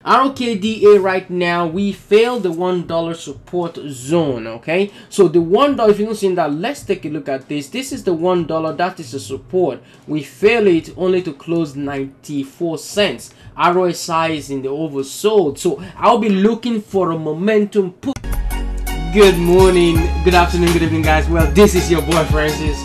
RKDA right now, we failed the $1 support zone. Okay, so the $1, if you don't see that, let's take a look at this. This is the $1, that is the support. We fail it only to close 94 cents. RSI is in the oversold, so I'll be looking for a momentum push. Good morning, good afternoon, good evening, guys. Well, this is your boy Francis.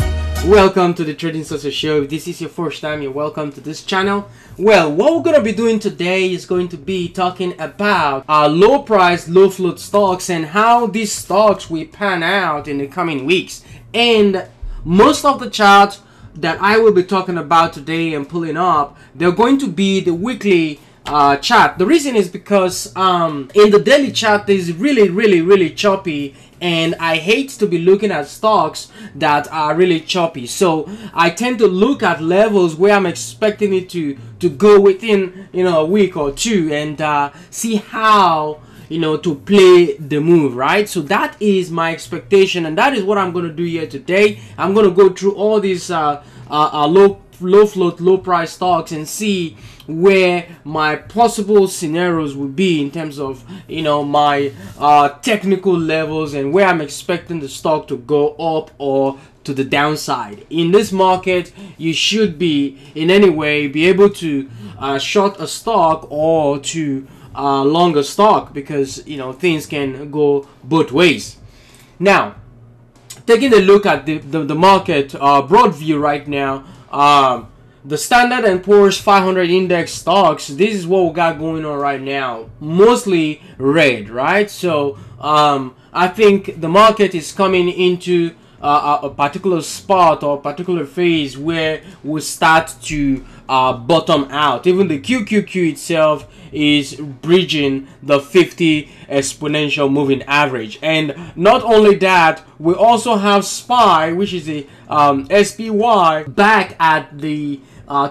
Welcome to the Trading Success Show. If this is your first time, you're welcome to this channel. Well, what we're going to be doing today is going to be talking about low price, low float stocks and how these stocks will pan out in the coming weeks. And most of the charts that I will be talking about today and pulling up, they're going to be the weekly chart. The reason is because in the daily chart is really choppy, and I hate to be looking at stocks that are really choppy. So I tend to look at levels where I'm expecting it to go within, you know, a week or two, and see how, you know, to play the move, right? So that is my expectation, and that is what I'm going to do here today. I'm going to go through all these low float, low price stocks and see where my possible scenarios would be in terms of, you know, my technical levels and where I'm expecting the stock to go up or to the downside. In this market, you should be in any way be able to short a stock or to long a stock, because, you know, things can go both ways. Now, taking a look at the market broad view right now, the Standard & Poor's 500 index stocks, this is what we got going on right now, mostly red, right? So I think the market is coming into a particular spot or a particular phase where we'll start to bottom out. Even the QQQ itself is bridging the 50 exponential moving average. And not only that, we also have SPY, which is a SPY, back at the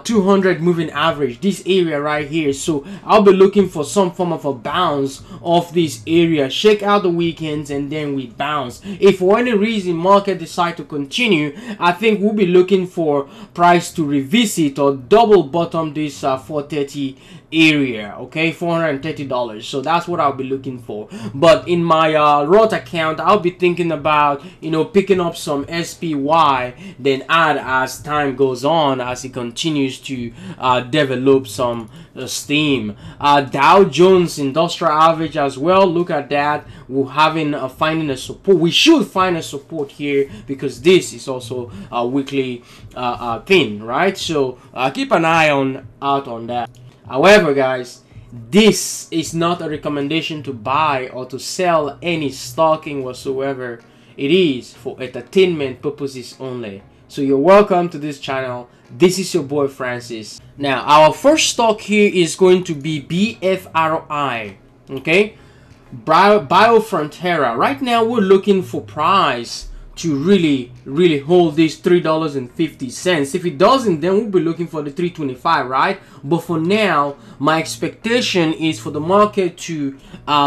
200 moving average, this area right here. So I'll be looking for some form of a bounce off this area, shake out the weekends, and then we bounce. If for any reason market decide to continue, I think we'll be looking for price to revisit or double bottom this 430 area, okay, $430. So that's what I'll be looking for. But in my Roth account, I'll be thinking about, you know, picking up some SPY, then add as time goes on, as it continues to develop some steam. Dow Jones Industrial Average as well, look at that. We're having finding a support. We should find a support here, because this is also a weekly thing, right? So keep an eye out on that. However, guys, this is not a recommendation to buy or to sell any stocking whatsoever. It is for entertainment purposes only. So you're welcome to this channel. This is your boy Francis. Now, our first stock here is going to be BFRI. Okay, Biofrontera. Right now, we're looking for price to really hold this $3.50. If it doesn't, then we'll be looking for the $3.25, right? But for now, my expectation is for the market to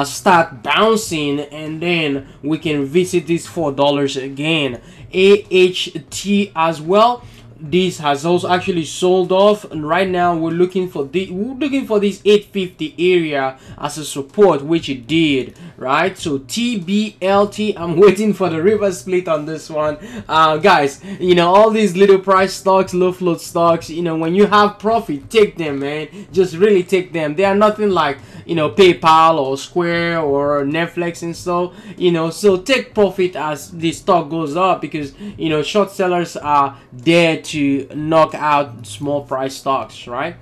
start bouncing, and then we can visit this $4 again. AHT as well, this has also actually sold off, and right now we're looking for this 850 area as a support, which it did, right? So TBLT, I'm waiting for the river split on this one. Guys, you know, all these little price stocks, low float stocks, you know, when you have profit, take them, man. Just really take them. They are nothing like, you know, PayPal or Square or Netflix and so, you know, so take profit as the stock goes up, because, you know, short sellers are there to knock out small price stocks, right?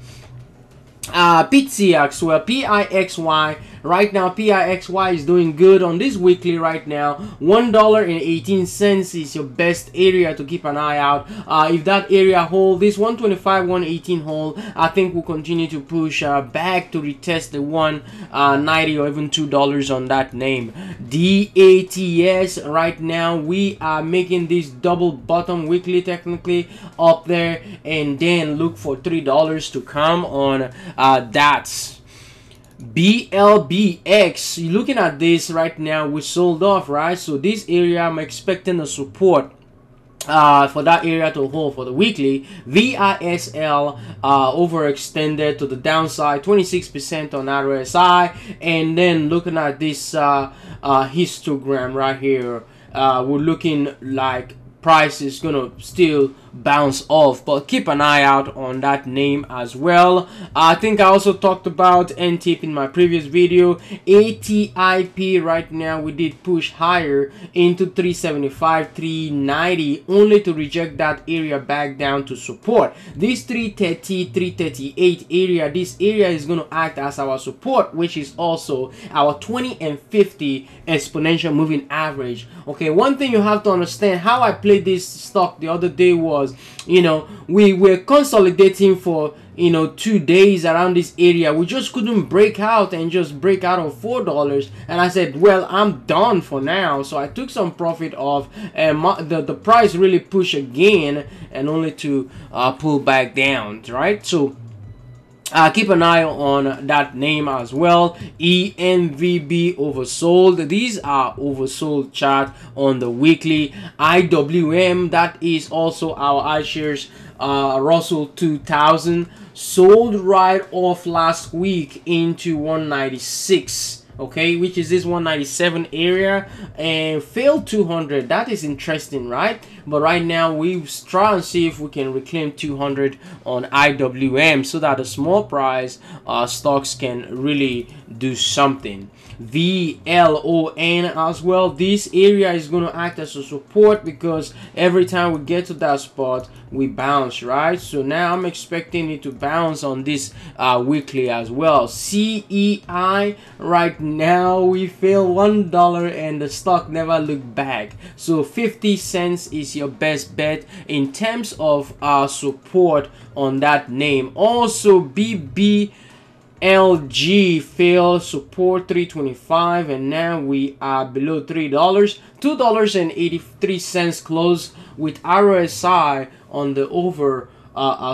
PTX, well, PIXY, right now PIXY is doing good on this weekly right now. $1.18 is your best area to keep an eye out. If that area hold, this 125 118 hold, I think we'll continue to push back to retest the 190 or even $2 on that name. DATS, right now we are making this double bottom weekly technically up there, and then look for $3 to come on DATS. BLPH, you're looking at this right now, we sold off, right? So this area I'm expecting a support for that area to hold for the weekly. VISL overextended to the downside, 26% on RSI. And then looking at this histogram right here, we're looking like price is gonna still bounce off, but keep an eye out on that name as well. I think I also talked about NTIP in my previous video. ATIP right now, we did push higher into 375, 390, only to reject that area back down to support. This 330, 338 area, this area is going to act as our support, which is also our 20 and 50 exponential moving average. Okay, one thing you have to understand, how I played this stock the other day was, you know, we were consolidating for, you know, 2 days around this area. We just couldn't break out and just break out of $4, and I said, well, I'm done for now. So I took some profit off, and the price really pushed again, and only to pull back down, right? So keep an eye on that name as well. ENVB oversold. These are oversold chart on the weekly. IWM, that is also our iShares Russell 2000, sold right off last week into 196. Okay, which is this 197 area, and failed 200. That is interesting, right? But right now we try and see if we can reclaim 200 on IWM, so that the small price stocks can really do something. VLON as well, this area is going to act as a support, because every time we get to that spot we bounce, right? So now I'm expecting it to bounce on this weekly as well. CEI, right now we fail $1 and the stock never looked back, so 50 cents is your best bet in terms of support on that name. Also BBLG failed support 325, and now we are below $3. $2.83 close with RSI on the over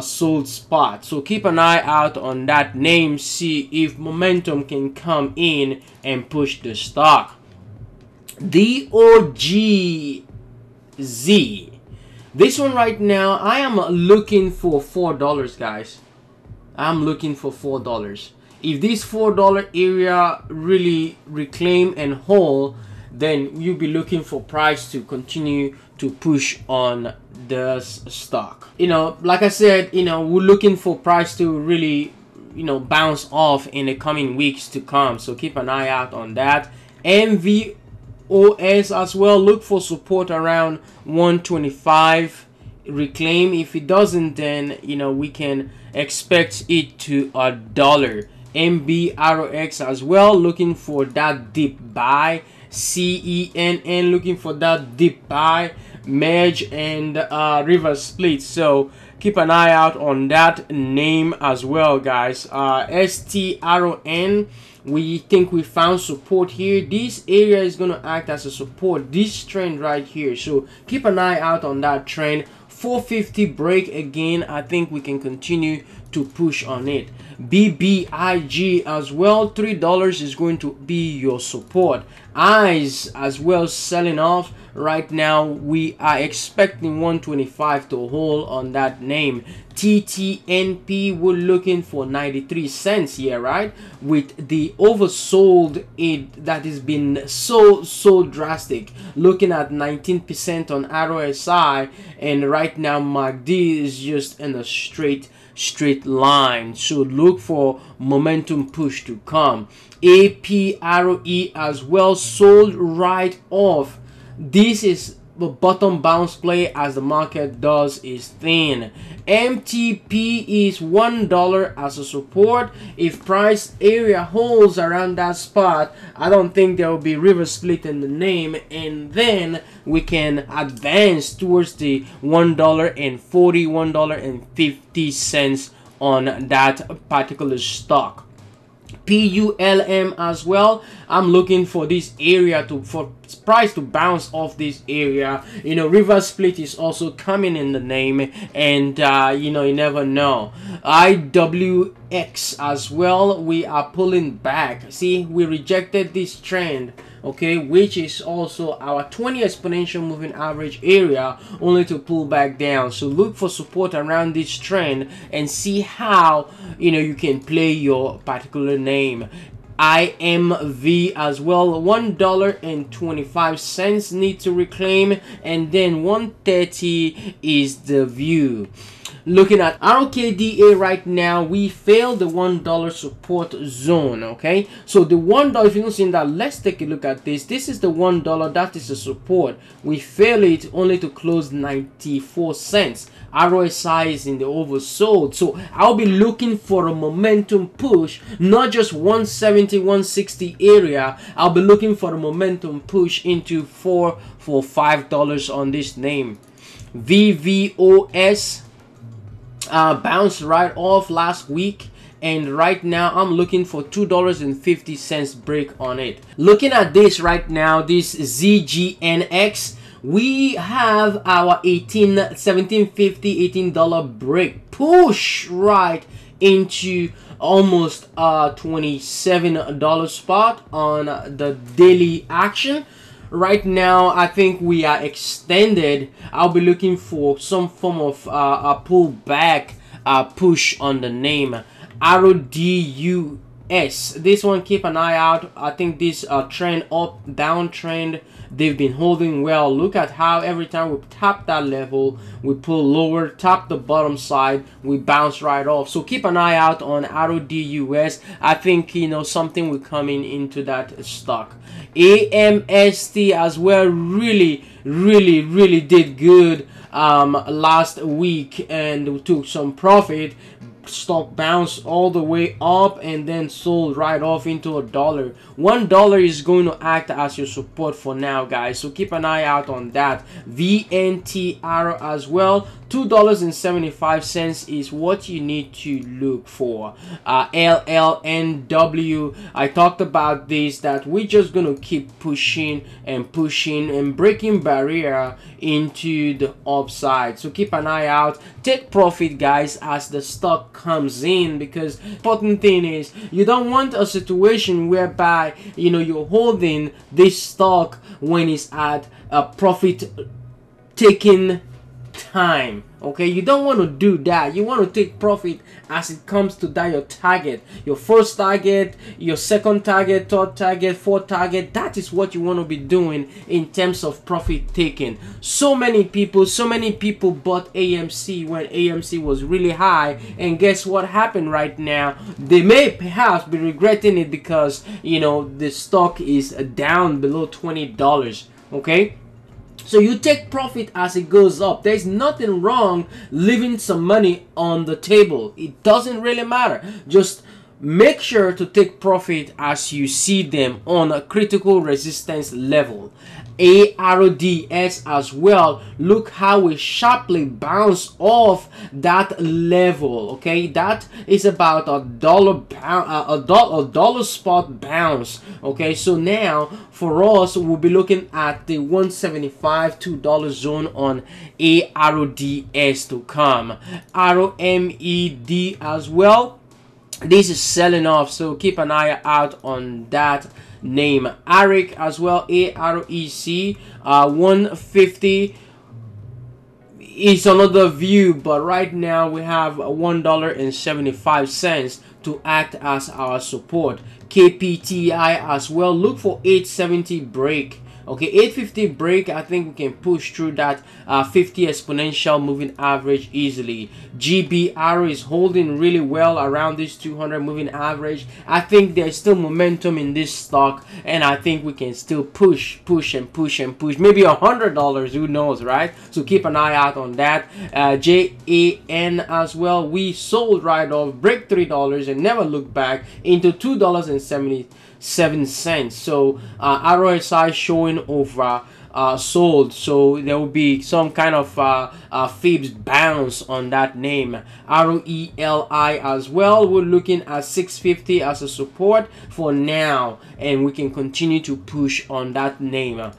sold spot. So keep an eye out on that name, see if momentum can come in and push the stock. DOGZ, this one right now, I am looking for $4, guys. I'm looking for $4. If this $4 area really reclaim and hold, then you'll be looking for price to continue to push on the stock. You know, like I said, you know, we're looking for price to really, you know, bounce off in the coming weeks to come. So keep an eye out on that. MVOS as well, look for support around 125. Reclaim. If it doesn't, then, you know, we can expect it to $1. MBRX as well, looking for that deep buy. CENN, looking for that deep buy. Merge and river split, so keep an eye out on that name as well, guys. STRN, we think we found support here. This area is going to act as a support, this trend right here, so keep an eye out on that trend. 450 break again, I think we can continue to push on it. BBIG as well, $3 is going to be your support. Eyes as well selling off right now. We are expecting 125 to hold on that name. TTNP, we're looking for 93 cents here, right? With the oversold it that has been so drastic, looking at 19% on RSI, and right now MACD is just in a straight line, so look for momentum push to come. APRE as well, sold right off. This is the bottom bounce play, as the market does is thin. MTP is $1 as a support. If price area holds around that spot, I don't think there will be river split in the name, and then we can advance towards the $1.40, $1.50 on that particular stock. PULM as well, I'm looking for this area price to bounce off this area. You know, reverse split is also coming in the name, and you know, you never know. IWX as well, we are pulling back. See, we rejected this trend, okay, which is also our 20 exponential moving average area, only to pull back down. So look for support around this trend and see how, you know, you can play your particular name. IMV as well, $1.25 need to reclaim, and then 130 is the view. Looking at RKDA right now, we failed the $1 support zone. Okay, so the $1, if you don't see that, let's take a look at this. This is the $1, that is the support. We fail it only to close 94 cents. RSI is in the oversold, so I'll be looking for a momentum push, not just 170, 160 area. I'll be looking for a momentum push into $4 for $5 on this name. VVOS bounced right off last week, and right now I'm looking for $2.50 break on it. Looking at this right now, this ZGNX, we have our $17.50, $18 break, push right into almost $27 spot on the daily action. Right now I think we are extended. I'll be looking for some form of a pullback push on the name. RDUS, this one, keep an eye out. I think this trend up, downtrend, they've been holding well. Look at how every time we tap that level, we pull lower, tap the bottom side, we bounce right off. So keep an eye out on RDUS. I think, you know, something will come into that stock. AMST as well, really did good last week, and we took some profit. Stock bounced all the way up and then sold right off into $1. $1 is going to act as your support for now, guys, so keep an eye out on that. VNTR as well, $2.75 is what you need to look for. LLNW, I talked about this, that we're just gonna keep pushing and breaking barrier into the upside, so keep an eye out. Take profit, guys, as the stock comes in, because important thing is you don't want a situation whereby, you know, you're holding this stock when it's at a profit taking time. Okay, you don't want to do that. You want to take profit as it comes to that your target, your first target, your second target, third target, fourth target. That is what you want to be doing in terms of profit taking. So many people bought AMC when AMC was really high, and guess what happened right now? They may perhaps be regretting it because, you know, the stock is down below $20. Okay, so you take profit as it goes up. There's nothing wrong leaving some money on the table. It doesn't really matter. Just make sure to take profit as you see them on a critical resistance level. ARDS as well, look how we sharply bounce off that level. Okay, that is about $1 spot bounce. Okay, so now for us, we'll be looking at the $1.75 $2 zone on ARDS to come. ROMED as well, this is selling off, so keep an eye out on that name. AREC as well, AREC, 150 is another view, but right now we have $1.75 to act as our support. KPTI as well, look for 870 break. Okay, 850 break, I think we can push through that 50 exponential moving average easily. GBR is holding really well around this 200 moving average. I think there's still momentum in this stock, and I think we can still push. Maybe $100, who knows, right? So keep an eye out on that. JAN as well, we sold right off, break $3 and never look back into $2.77. So RSI showing over sold, so there will be some kind of fibs bounce on that name. ROELI as well, we're looking at 650 as a support for now, and we can continue to push on that name.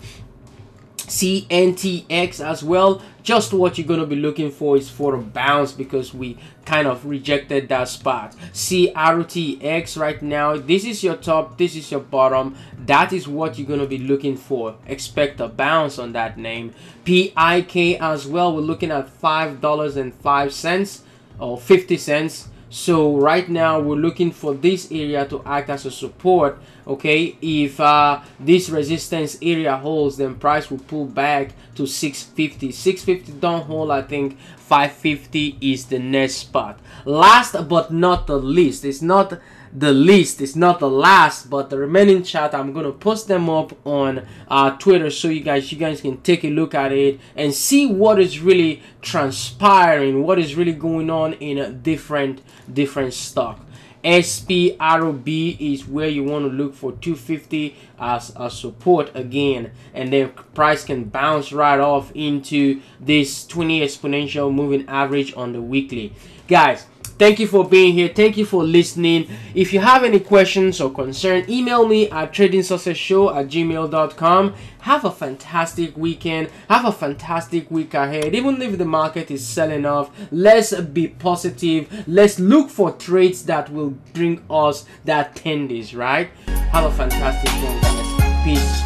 CNTX as well, just what you're going to be looking for is for a bounce, because we kind of rejected that spot. CRTX right now, this is your top, this is your bottom, that is what you're going to be looking for. Expect a bounce on that name. PIK as well, we're looking at $5.05 or 50 cents. So right now we're looking for this area to act as a support. Okay, if this resistance area holds, then price will pull back to 650. 650 don't hold, I think 550 is the next spot. Last but not the least, it's not the least, it's not the last, but the remaining chart, I'm gonna post them up on Twitter, so you guys can take a look at it and see what is really transpiring, what is really going on in a different stock. SPRB is where you want to look for 250 as a support again, and then price can bounce right off into this 20 exponential moving average on the weekly. Guys, thank you for being here. Thank you for listening. If you have any questions or concern, email me at tradingsuccessshow@gmail.com. Have a fantastic weekend. Have a fantastic week ahead. Even if the market is selling off, let's be positive. Let's look for trades that will bring us that 10 days, right? Have a fantastic one, guys. Peace.